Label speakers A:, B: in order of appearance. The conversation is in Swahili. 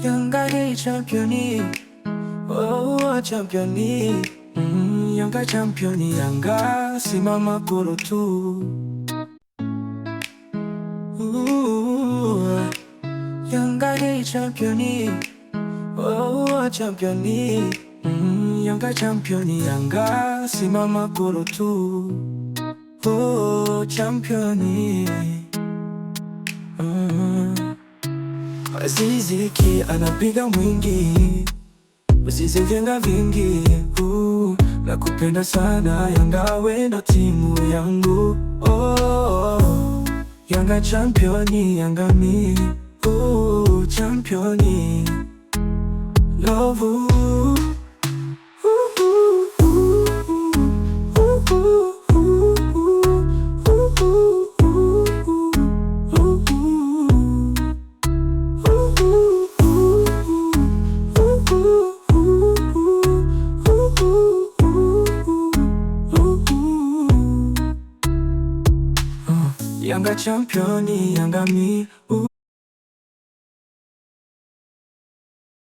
A: Yanga ni championi, championi. Yanga championi, Yanga simama kolo tu. Yanga ni championi, championi. Yanga championi, Yanga simama kolo tu. Championi. Azizi Ki anapiga mwingi, Azizi vyenga vingi. Nakupenda sana Yanga, we ndo timu yangu. Yanga championi, Yanga mi. Championi. Love you. Yanga championi, Yanga mi.